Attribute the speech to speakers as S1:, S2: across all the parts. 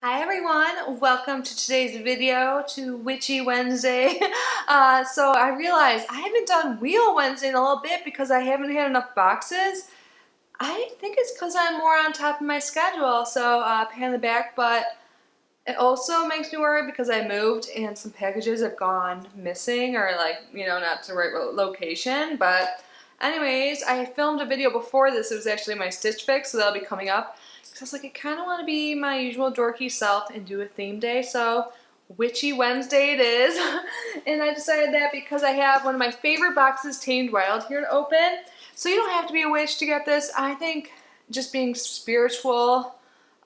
S1: Hi everyone, welcome to today's video to Witchy Wednesday. So I realized I haven't done Wheel Wednesday in a little bit because I haven't had enough boxes. I think it's because I'm more on top of my schedule, so pain in the back, but it also makes me worry because I moved and some packages have gone missing or not to the right location. But anyways, I filmed a video before this. It was actually my Stitch Fix, so that'll be coming up. Because I was like, I kind of want to be my usual dorky self and do a theme day, so Witchy Wednesday it is. And I decided that because I have one of my favorite boxes, Tamed Wild, here to open. So you don't have to be a witch to get this. I think just being spiritual,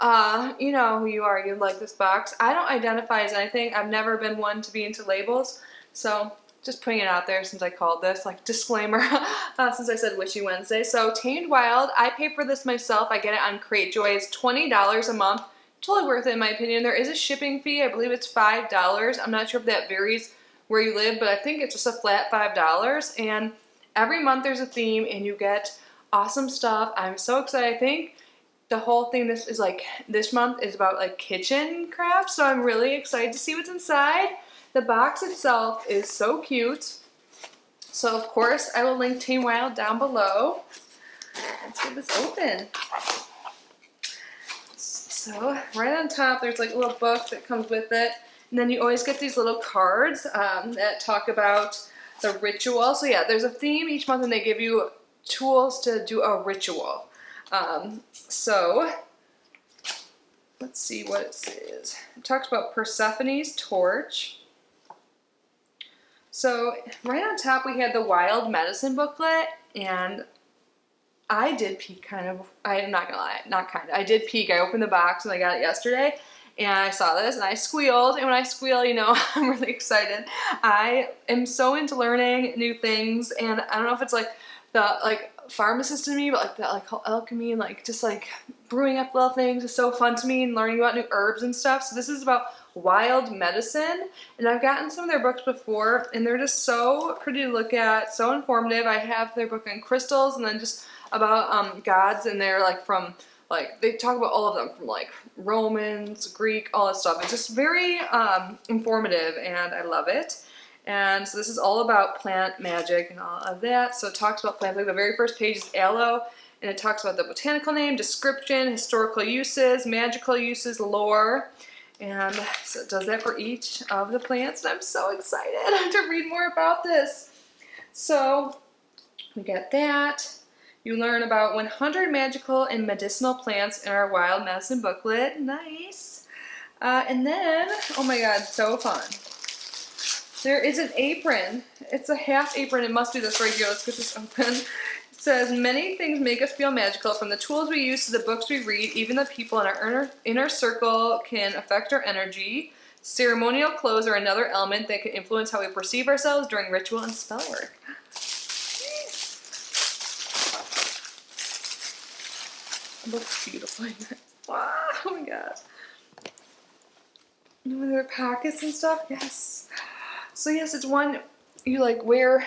S1: you know who you are, you like this box. I don't identify as anything. I've never been one to be into labels, so just putting it out there since I called this, like, disclaimer, since I said Witchy Wednesday. So, Tamed Wild, I pay for this myself. I get it on Cratejoy. It's $20 a month. Totally worth it in my opinion. There is a shipping fee. I believe it's $5. I'm not sure if that varies where you live, but I think it's just a flat $5. And every month there's a theme and you get awesome stuff. I'm so excited. I think the whole thing this month is about like kitchen crafts, so I'm really excited to see what's inside. The box itself is so cute. So of course I will link Tamed Wild down below. Let's get this open. So right on top there's like a little book that comes with it, and then you always get these little cards that talk about the ritual. So yeah, there's a theme each month and they give you tools to do a ritual. So let's see what it says. It talks about Persephone's torch. So right on top we had the wild medicine booklet, and I did peek kind of. I'm not gonna lie, I did peek. I opened the box when I got it yesterday, and I saw this and I squealed. And when I squeal, you know, I'm really excited. I am so into learning new things, and I don't know if it's like the pharmacist in me, but like that alchemy and just brewing up little things is so fun to me, and learning about new herbs and stuff. So this is about wild medicine, and I've gotten some of their books before, and they're just so pretty to look at, so informative. I have their book on crystals, and then just about gods, and they're from they talk about all of them from Romans, Greek, all that stuff. It's just very informative, and I love it. And so this is all about plant magic and all of that. So it talks about plants. Like the very first page is aloe, and it talks about the botanical name, description, historical uses, magical uses, lore. And so it does that for each of the plants, and I'm so excited to read more about this. So we get that. You learn about 100 magical and medicinal plants in our wild medicine booklet. Nice. And then, oh my god, so fun. There is an apron. It's a half apron. It must be this right here. Let's get this open. It says, many things make us feel magical, from the tools we use to the books we read. Even the people in our inner circle can affect our energy. Ceremonial clothes are another element that can influence how we perceive ourselves during ritual and spell work. It looks beautiful. Wow, oh my god. With their pockets and stuff, yes. So yes, it's one you wear.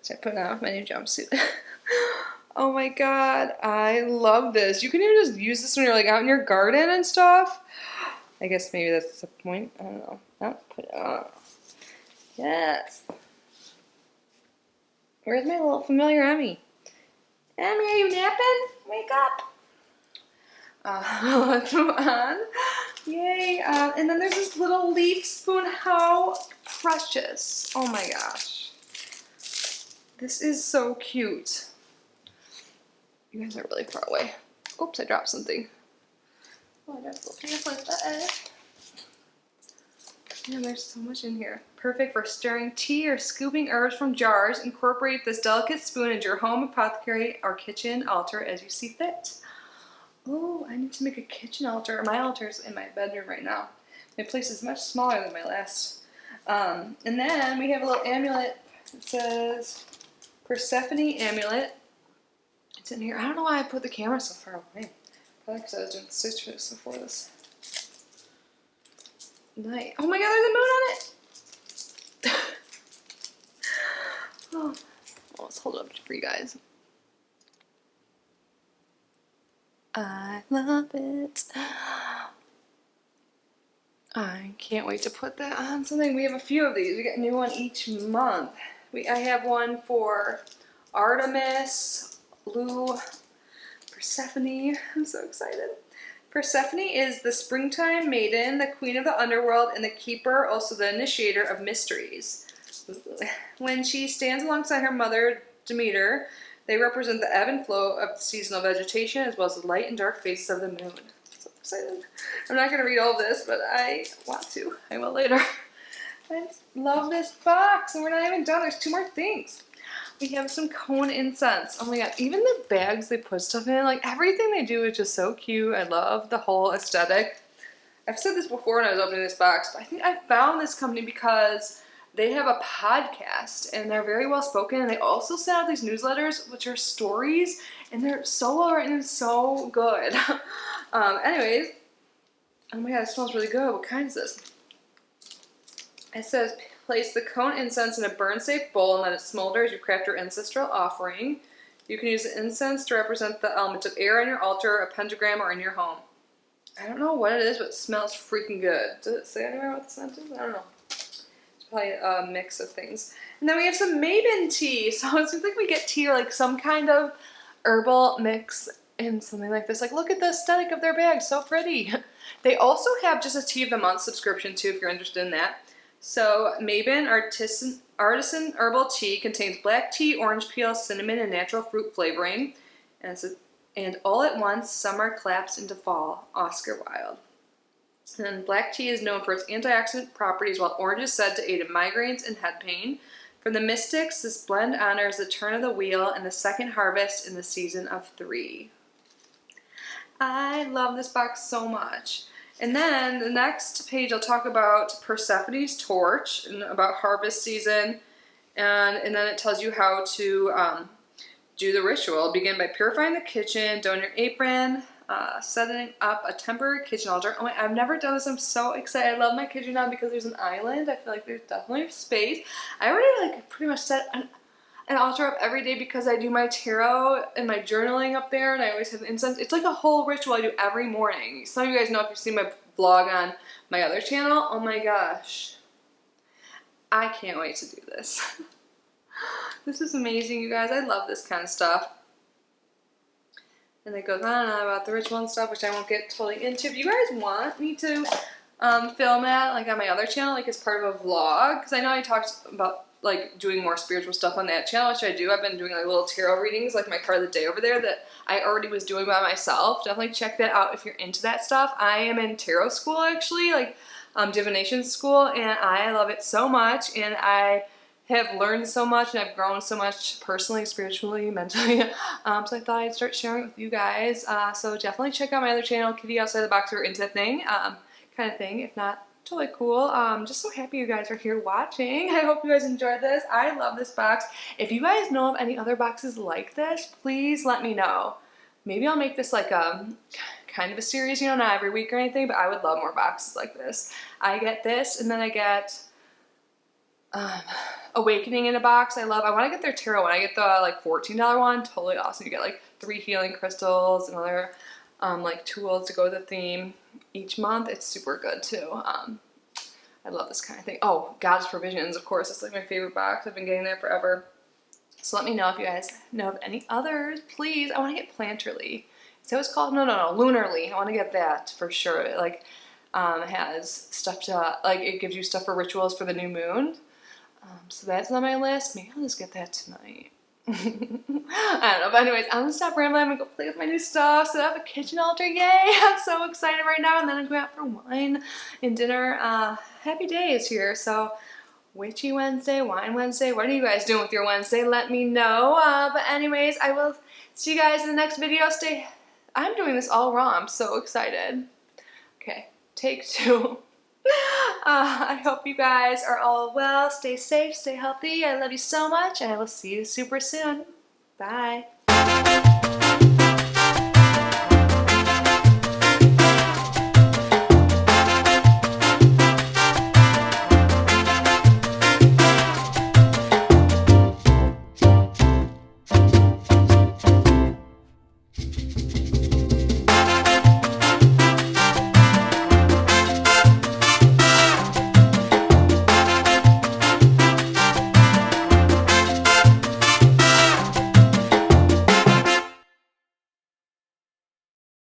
S1: I put on my new jumpsuit. Oh my god, I love this. You can even just use this when you're out in your garden and stuff. I guess maybe that's the point. I don't know. Oh, put it on. Yes. Where's my little familiar Emmy? Emmy, are you napping? Wake up. Let's move on. Yay. And then there's this little leaf spoon. How precious. Oh my gosh. This is so cute. You guys are really far away. Oops, I dropped something. Oh, I dropped a little pamphlet. Man, there's so much in here. Perfect for stirring tea or scooping herbs from jars. Incorporate this delicate spoon into your home apothecary or kitchen altar as you see fit. Oh, I need to make a kitchen altar. My altar's in my bedroom right now. My place is much smaller than my last. And then we have a little amulet. It says Persephone Amulet. It's in here. I don't know why I put the camera so far away. Probably because I was doing Stitch Fix before this. Nice. Oh my god, there's a moon on it! Oh, let's hold it up for you guys. I love it. I can't wait to put that on something. We have a few of these. We get a new one each month. I have one for Artemis, Lou, Persephone. I'm so excited. Persephone is the springtime maiden, the queen of the underworld, and the keeper, also the initiator of mysteries. When she stands alongside her mother, Demeter, they represent the ebb and flow of seasonal vegetation as well as the light and dark phases of the moon. So excited. I'm not going to read all of this, but I want to. I will later. I love this box, and we're not even done. There's 2 more things. We have some cone incense. Oh my god, even the bags they put stuff in, like everything they do is just so cute. I love the whole aesthetic. I've said this before when I was opening this box, but I think I found this company because they have a podcast and they're very well spoken, and they also send out these newsletters which are stories, and they're so well written and so good. Anyways, oh my god, it smells really good. What kind is this? It says, place the cone incense in a burn-safe bowl and let it smolder as you craft your ancestral offering. You can use the incense to represent the element of air on your altar, a pentagram, or in your home. I don't know what it is, but it smells freaking good. Does it say anywhere what the scent is? I don't know. It's probably a mix of things. And then we have some Maven tea. So it seems like we get tea or like some kind of herbal mix in something like this. Like, look at the aesthetic of their bag. So pretty. They also have just a tea of the month subscription too, if you're interested in that. So Maven Artisan Herbal Tea contains black tea, orange peel, cinnamon, and natural fruit flavoring. And all at once, summer claps into fall. Oscar Wilde. And black tea is known for its antioxidant properties, while orange is said to aid in migraines and head pain. For the mystics, this blend honors the turn of the wheel and the second harvest in the season of 3. I love this box so much. And then the next page I'll talk about Persephone's torch and about harvest season, and then it tells you how to do the ritual. Begin by purifying the kitchen, don your apron, setting up a temporary kitchen altar. Oh my, I've never done this. I'm so excited. I love my kitchen now because there's an island. I feel like there's definitely space. I already like pretty much set an altar up every day because I do my tarot and my journaling up there, and I always have incense. It's like a whole ritual I do every morning. Some of you guys know if you've seen my vlog on my other channel. Oh my gosh. I can't wait to do this. This is amazing, you guys. I love this kind of stuff. And it goes on and on about the ritual and stuff, which I won't get totally into. If you guys want me to film that like on my other channel, like as part of a vlog, because I know I talked about like doing more spiritual stuff on that channel, which I do. I've been doing like little tarot readings, like my card of the day over there that I already was doing by myself. Definitely check that out if you're into that stuff. I am in tarot school actually, like divination school, and I love it so much, and I have learned so much, and I've grown so much personally, spiritually, mentally. So I thought I'd start sharing it with you guys. So definitely check out my other channel, Kitty Outside the Box, or into that thing, kind of thing. If not, totally cool. Just so happy you guys are here watching. I hope you guys enjoyed this. I love this box. If you guys know of any other boxes like this, please let me know. Maybe I'll make this like a kind of a series, you know, not every week or anything, but I would love more boxes like this. I get this, and then I get Awakening in a box. I want to get their tarot one. I get the like $14 one. Totally awesome. You get like 3 healing crystals and other like tools to go with the theme each month. It's super good too. I love this kind of thing. Oh, God's Provisions, of course. It's like my favorite box. I've been getting that forever. So let me know if you guys know of any others, please. I want to get Planterly. Is that what it's called? No, Lunarly. I want to get that for sure. It like has stuff to, like, it gives you stuff for rituals for the new moon. So that's on my list. Maybe I'll just get that tonight. I don't know. But anyways, I'm going to stop rambling. I'm going to go play with my new stuff, set up a kitchen altar. Yay! I'm so excited right now. And then I'm going out for wine and dinner. Happy days here. So Witchy Wednesday, Wine Wednesday. What are you guys doing with your Wednesday? Let me know. But anyways, I will see you guys in the next video. I'm doing this all wrong. I'm so excited. Okay, take 2. I hope you guys are all well. Stay safe, stay healthy. I love you so much, and I will see you super soon. Bye.